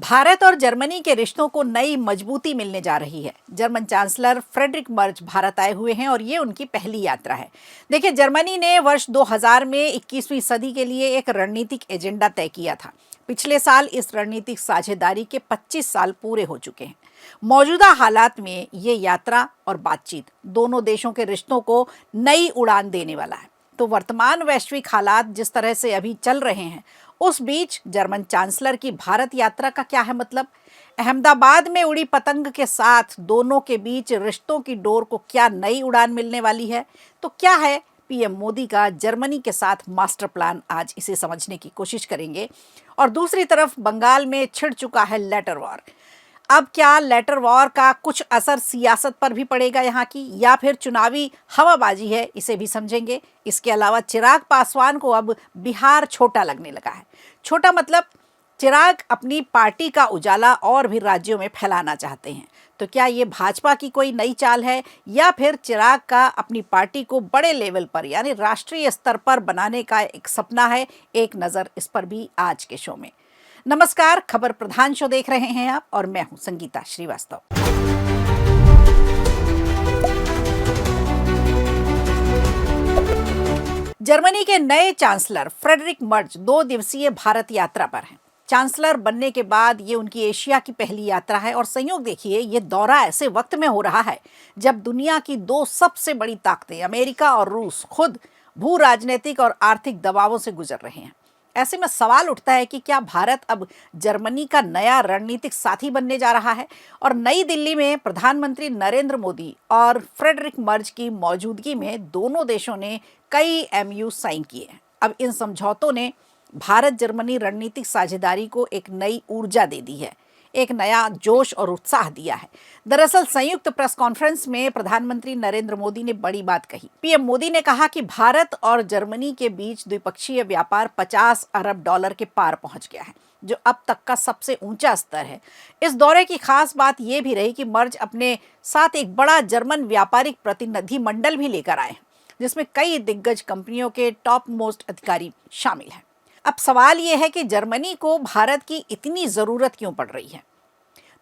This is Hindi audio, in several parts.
भारत और जर्मनी के रिश्तों को नई मजबूती मिलने जा रही है। German chancellor Friedrich Merz Bharat आए हुए हैं और ये उनकी पहली यात्रा है। देखिए, जर्मनी ने वर्ष 2000 में 21वीं सदी के लिए एक रणनीतिक एजेंडा तय किया था। पिछले साल इस रणनीतिक साझेदारी के 25 साल पूरे हो चुके हैं। मौजूदा हालात में ये यात्रा और बातचीत दोनों देशों के रिश्तों को नई उड़ान देने वाला है। तो वर्तमान वैश्विक हालात जिस तरह से अभी चल रहे हैं, उस बीच जर्मन चांसलर की भारत यात्रा का क्या है मतलब? अहमदाबाद में उड़ी पतंग के साथ दोनों के बीच रिश्तों की डोर को क्या नई उड़ान मिलने वाली है? तो क्या है पीएम मोदी का जर्मनी के साथ मास्टर प्लान? आज इसे समझने की कोशिश करेंगे। और दूसरी तरफ बंगाल में छिड़ चुका है लेटर वॉर। अब क्या लेटर वॉर का कुछ असर सियासत पर भी पड़ेगा यहाँ की, या फिर चुनावी हवाबाजी है? इसे भी समझेंगे। इसके अलावा चिराग पासवान को अब बिहार छोटा लगने लगा है। छोटा मतलब चिराग अपनी पार्टी का उजाला और भी राज्यों में फैलाना चाहते हैं। तो क्या ये भाजपा की कोई नई चाल है, या फिर चिराग का अपनी पार्टी को बड़े लेवल पर यानी राष्ट्रीय स्तर पर बनाने का एक सपना है? एक नज़र इस पर भी आज के शो में। नमस्कार, खबर प्रधान शो देख रहे हैं आप और मैं हूं संगीता श्रीवास्तव। जर्मनी के नए चांसलर फ्रेडरिक मर्ज 2 दिवसीय भारत यात्रा पर हैं। चांसलर बनने के बाद ये उनकी एशिया की पहली यात्रा है और संयोग देखिए, ये दौरा ऐसे वक्त में हो रहा है जब दुनिया की 2 सबसे बड़ी ताकतें अमेरिका और रूस खुद भू राजनीतिक और आर्थिक दबावों से गुजर रहे हैं। ऐसे में सवाल उठता है कि क्या भारत अब जर्मनी का नया रणनीतिक साथी बनने जा रहा है? और नई दिल्ली में प्रधानमंत्री नरेंद्र मोदी और फ्रेडरिक मर्ज की मौजूदगी में दोनों देशों ने कई एमयू साइन किए हैं। अब इन समझौतों ने भारत जर्मनी रणनीतिक साझेदारी को एक नई ऊर्जा दे दी है, एक नया जोश और उत्साह दिया है। दरअसल संयुक्त प्रेस कॉन्फ्रेंस में प्रधानमंत्री नरेंद्र मोदी ने बड़ी बात कही। पीएम मोदी ने कहा कि भारत और जर्मनी के बीच द्विपक्षीय व्यापार 50 अरब डॉलर के पार पहुंच गया है, जो अब तक का सबसे ऊंचा स्तर है। इस दौरे की खास बात यह भी रही कि मर्ज अपने साथ एक बड़ा जर्मन व्यापारिक प्रतिनिधि मंडल भी लेकर आए हैं, जिसमें कई दिग्गज कंपनियों के टॉप मोस्ट अधिकारी शामिल हैं। अब सवाल यह है कि जर्मनी को भारत की इतनी ज़रूरत क्यों पड़ रही है?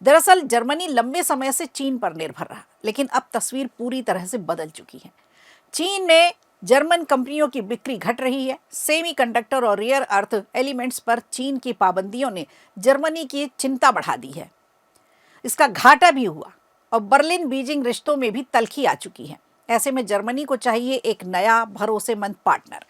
दरअसल जर्मनी लंबे समय से चीन पर निर्भर रहा, लेकिन अब तस्वीर पूरी तरह से बदल चुकी है। चीन में जर्मन कंपनियों की बिक्री घट रही है। सेमीकंडक्टर और रेयर अर्थ एलिमेंट्स पर चीन की पाबंदियों ने जर्मनी की चिंता बढ़ा दी है। इसका घाटा भी हुआ और बर्लिन बीजिंग रिश्तों में भी तल्खी आ चुकी है। ऐसे में जर्मनी को चाहिए एक नया भरोसेमंद पार्टनर,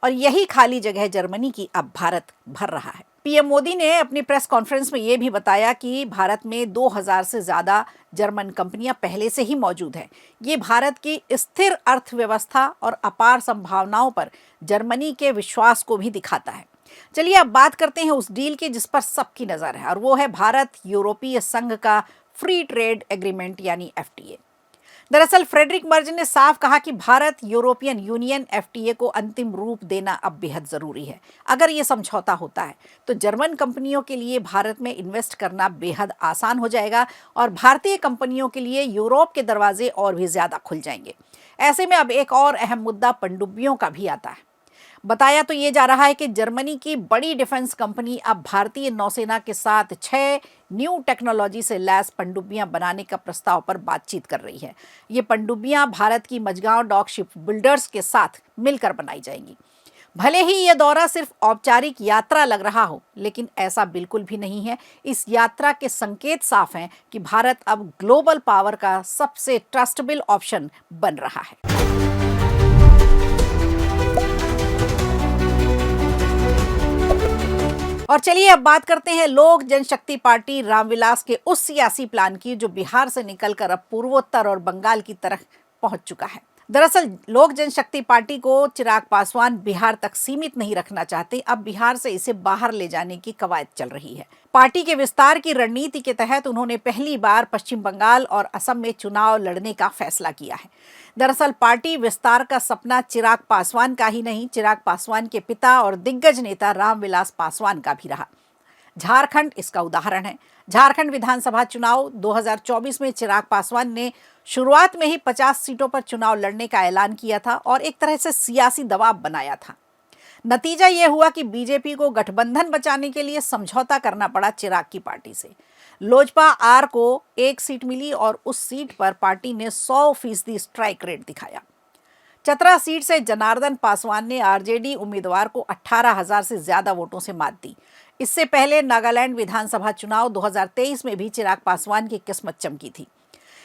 और यही खाली जगह जर्मनी की अब भारत भर रहा है। पीएम मोदी ने अपनी प्रेस कॉन्फ्रेंस में यह भी बताया कि भारत में 2000 से ज़्यादा जर्मन कंपनियां पहले से ही मौजूद हैं। ये भारत की स्थिर अर्थव्यवस्था और अपार संभावनाओं पर जर्मनी के विश्वास को भी दिखाता है। चलिए अब बात करते हैं उस डील की जिस पर सबकी नज़र है, और वो है भारत यूरोपीय संघ का फ्री ट्रेड एग्रीमेंट यानी एफटीए। दरअसल फ्रेडरिक मर्ज ने साफ कहा कि भारत यूरोपियन यूनियन एफटीए को अंतिम रूप देना अब बेहद ज़रूरी है। अगर ये समझौता होता है तो जर्मन कंपनियों के लिए भारत में इन्वेस्ट करना बेहद आसान हो जाएगा और भारतीय कंपनियों के लिए यूरोप के दरवाजे और भी ज़्यादा खुल जाएंगे। ऐसे में अब एक और अहम मुद्दा पनडुब्बियों का भी आता है। बताया तो ये जा रहा है कि जर्मनी की बड़ी डिफेंस कंपनी अब भारतीय नौसेना के साथ 6 न्यू टेक्नोलॉजी से लैस पनडुब्बियां बनाने का प्रस्ताव पर बातचीत कर रही है। ये पनडुब्बियां भारत की मझगांव डॉक शिप बिल्डर्स के साथ मिलकर बनाई जाएंगी। भले ही यह दौरा सिर्फ औपचारिक यात्रा लग रहा हो, लेकिन ऐसा बिल्कुल भी नहीं है। इस यात्रा के संकेत साफ हैं कि भारत अब ग्लोबल पावर का सबसे ट्रस्टेबल ऑप्शन बन रहा है। और चलिए अब बात करते हैं लोक जनशक्ति पार्टी रामविलास के उस सियासी प्लान की, जो बिहार से निकलकर अब पूर्वोत्तर और बंगाल की तरफ पहुंच चुका है। दरअसल लोक जनशक्ति पार्टी को चिराग पासवान बिहार तक सीमित नहीं रखना चाहते। अब बिहार से इसे बाहर ले जाने की कवायद चल रही है। पार्टी के विस्तार की रणनीति के तहत उन्होंने पहली बार पश्चिम बंगाल और असम में चुनाव लड़ने का फैसला किया है। दरअसल पार्टी विस्तार का सपना चिराग पासवान का ही नहीं, चिराग पासवान के पिता और दिग्गज नेता रामविलास पासवान का भी रहा। झारखंड इसका उदाहरण है। झारखंड विधानसभा चुनाव 2024 में चिराग पासवान ने शुरुआत में ही 50 सीटों पर चुनाव लड़ने का ऐलान किया था और एक तरह से सियासी दबाव बनाया था। नतीजा ये हुआ कि बीजेपी को गठबंधन बचाने के लिए समझौता करना पड़ा चिराग की पार्टी से। लोजपा आर को एक सीट मिली और उस सीट पर पार्टी ने 100% स्ट्राइक रेट दिखाया। चतरा सीट से जनार्दन पासवान ने आरजेडी उम्मीदवार को 18,000 से ज्यादा वोटों से मात दी। इससे पहले नागालैंड विधानसभा चुनाव 2023 में भी चिराग पासवान की किस्मत चमकी थी।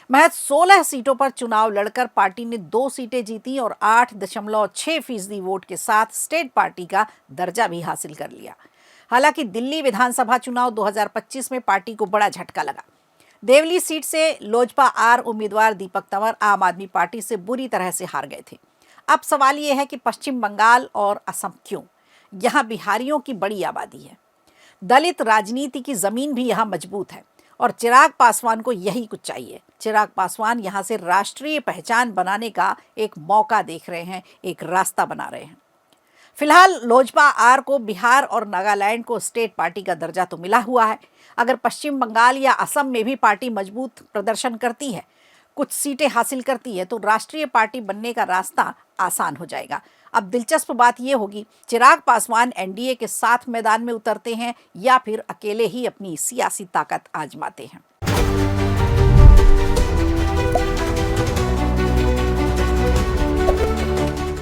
महज 16 सीटों पर चुनाव लड़कर पार्टी ने 2 सीटें जीती और 8.6% वोट के साथ स्टेट पार्टी का दर्जा भी हासिल कर लिया। हालांकि दिल्ली विधानसभा चुनाव 2025 में पार्टी को बड़ा झटका लगा। देवली सीट से लोजपा आर उम्मीदवार दीपक तंवर आम आदमी पार्टी से बुरी तरह से हार गए थे। अब सवाल यह है कि पश्चिम बंगाल और असम क्यों? यहाँ बिहारियों की बड़ी आबादी है। दलित राजनीति की जमीन भी यहाँ मजबूत है और चिराग पासवान को यही कुछ चाहिए। चिराग पासवान यहाँ से राष्ट्रीय पहचान बनाने का एक मौका देख रहे हैं, एक रास्ता बना रहे हैं। फिलहाल लोजपा आर को बिहार और नागालैंड को स्टेट पार्टी का दर्जा तो मिला हुआ है। अगर पश्चिम बंगाल या असम में भी पार्टी मजबूत प्रदर्शन करती है, कुछ सीटें हासिल करती है, तो राष्ट्रीय पार्टी बनने का रास्ता आसान हो जाएगा। अब दिलचस्प बात यह होगी, चिराग पासवान एनडीए के साथ मैदान में उतरते हैं या फिर अकेले ही अपनी सियासी ताकत आजमाते हैं।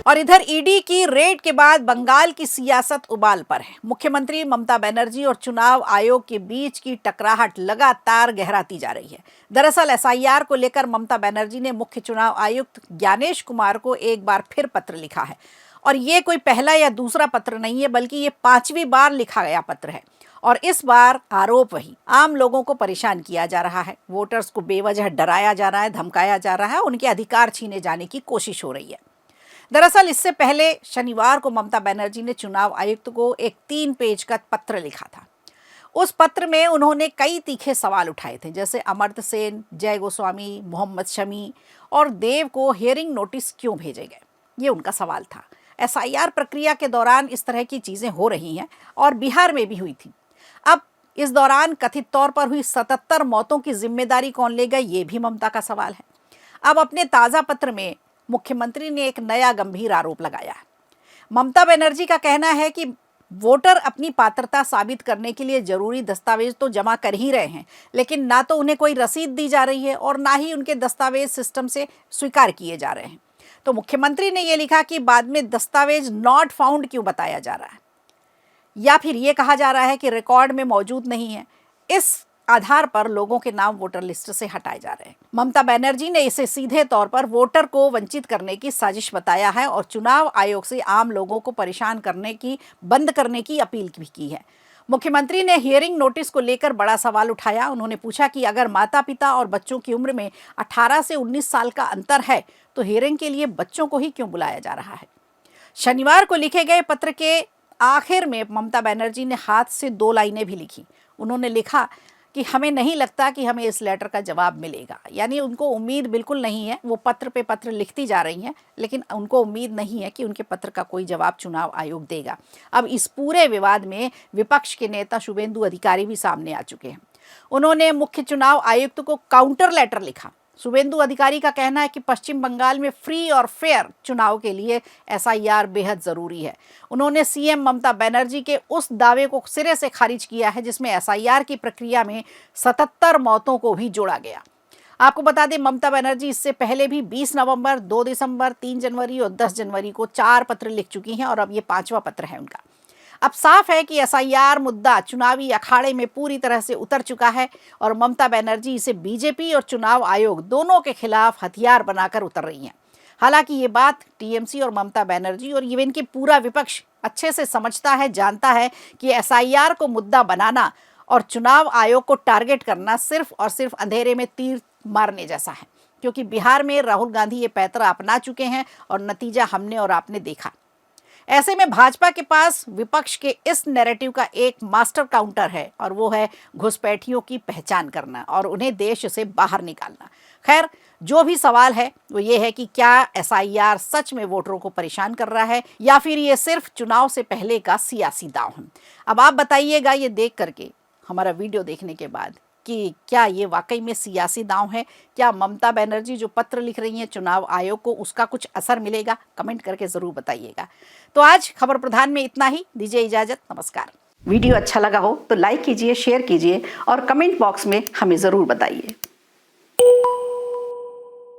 और इधर ईडी की रेड के बाद बंगाल की सियासत उबाल पर है। मुख्यमंत्री ममता बनर्जी और चुनाव आयोग के बीच की टकराहट लगातार गहराती जा रही है। दरअसल एसआईआर को लेकर ममता बनर्जी ने मुख्य चुनाव आयुक्त ज्ञानेश कुमार को एक बार फिर पत्र लिखा है और ये कोई पहला या दूसरा पत्र नहीं है, बल्कि ये 5वीं बार लिखा गया पत्र है। और इस बार आरोप वही, आम लोगों को परेशान किया जा रहा है, वोटर्स को बेवजह डराया जा रहा है, धमकाया जा रहा है, उनके अधिकार छीने जाने की कोशिश हो रही है। दरअसल इससे पहले शनिवार को ममता बनर्जी ने चुनाव आयुक्त को एक 3 पेज का पत्र लिखा था। उस पत्र में उन्होंने कई तीखे सवाल उठाए थे, जैसे अमर्त्य सेन, जय गोस्वामी, मोहम्मद शमी और देव को हियरिंग नोटिस क्यों भेजे गए, ये उनका सवाल था। एसआईआर प्रक्रिया के दौरान इस तरह की चीजें हो रही हैं और बिहार में भी हुई थी। अब इस दौरान कथित तौर पर हुई 77 मौतों की जिम्मेदारी कौन लेगा, ये भी ममता का सवाल है। अब अपने ताजा पत्र में मुख्यमंत्री ने एक नया गंभीर आरोप लगाया है। ममता बनर्जी का कहना है कि वोटर अपनी पात्रता साबित करने के लिए जरूरी दस्तावेज तो जमा कर ही रहे हैं, लेकिन ना तो उन्हें कोई रसीद दी जा रही है और ना ही उनके दस्तावेज सिस्टम से स्वीकार किए जा रहे हैं। तो मुख्यमंत्री ने यह लिखा कि बाद में दस्तावेज नॉट फाउंड क्यों बताया जा रहा है, या फिर यह कहा जा रहा है कि रिकॉर्ड में मौजूद नहीं है। इस आधार पर लोगों के नाम वोटर लिस्ट से हटाए जा रहे हैं। ममता बनर्जी ने इसे सीधे तौर पर वोटर को वंचित करने की साजिश बताया है और चुनाव आयोग से आम लोगों को परेशान करने की बंद करने की अपील भी की है। मुख्यमंत्री ने हियरिंग नोटिस को लेकर बड़ा सवाल उठाया। उन्होंने पूछा कि अगर माता पिता और बच्चों की उम्र में 18 से 19 साल का अंतर है तो हियरिंग के लिए बच्चों को ही क्यों बुलाया जा रहा है। शनिवार को लिखे गए पत्र के आखिर में ममता बनर्जी ने हाथ से 2 लाइनें भी लिखी। उन्होंने लिखा कि हमें नहीं लगता कि हमें इस लेटर का जवाब मिलेगा, यानी उनको उम्मीद बिल्कुल नहीं है। वो पत्र पे पत्र लिखती जा रही हैं, लेकिन उनको उम्मीद नहीं है कि उनके पत्र का कोई जवाब चुनाव आयोग देगा। अब इस पूरे विवाद में विपक्ष के नेता शुभेंदु अधिकारी भी सामने आ चुके हैं। उन्होंने मुख्य चुनाव आयुक्त को काउंटर लेटर लिखा। शुभेंदु अधिकारी का कहना है कि पश्चिम बंगाल में फ्री और फेयर चुनाव के लिए एसआईआर बेहद जरूरी है। उन्होंने सीएम ममता बनर्जी के उस दावे को सिरे से खारिज किया है जिसमें एसआईआर की प्रक्रिया में 77 मौतों को भी जोड़ा गया। आपको बता दें, ममता बनर्जी इससे पहले भी 20 नवंबर, 2 दिसंबर, 3 जनवरी और 10 जनवरी को 4 पत्र लिख चुकी हैं और अब ये 5वां पत्र है उनका। अब साफ है कि एसआईआर मुद्दा चुनावी अखाड़े में पूरी तरह से उतर चुका है और ममता बनर्जी इसे बीजेपी और चुनाव आयोग दोनों के खिलाफ हथियार बनाकर उतर रही हैं। हालांकि ये बात टीएमसी और ममता बनर्जी और इवन की पूरा विपक्ष अच्छे से समझता है, जानता है कि एसआईआर को मुद्दा बनाना और चुनाव आयोग को टारगेट करना सिर्फ और सिर्फ अंधेरे में तीर मारने जैसा है, क्योंकि बिहार में राहुल गांधी ये पैंतरा अपना चुके हैं और नतीजा हमने और आपने देखा। ऐसे में भाजपा के पास विपक्ष के इस नैरेटिव का एक मास्टर काउंटर है और वो है घुसपैठियों की पहचान करना और उन्हें देश से बाहर निकालना। खैर, जो भी सवाल है वो ये है कि क्या एसआईआर सच में वोटरों को परेशान कर रहा है या फिर ये सिर्फ चुनाव से पहले का सियासी दांव है। अब आप बताइएगा ये देख करके, हमारा वीडियो देखने के बाद, कि क्या ये वाकई में सियासी दांव है? क्या ममता बनर्जी जो पत्र लिख रही हैं चुनाव आयोग को, उसका कुछ असर मिलेगा? कमेंट करके ज़रूर बताइएगा। तो आज खबर प्रधान में इतना ही। दीजिए इजाज़त, नमस्कार। वीडियो अच्छा लगा हो तो लाइक कीजिए, शेयर कीजिए और कमेंट बॉक्स में हमें ज़रूर बताइए।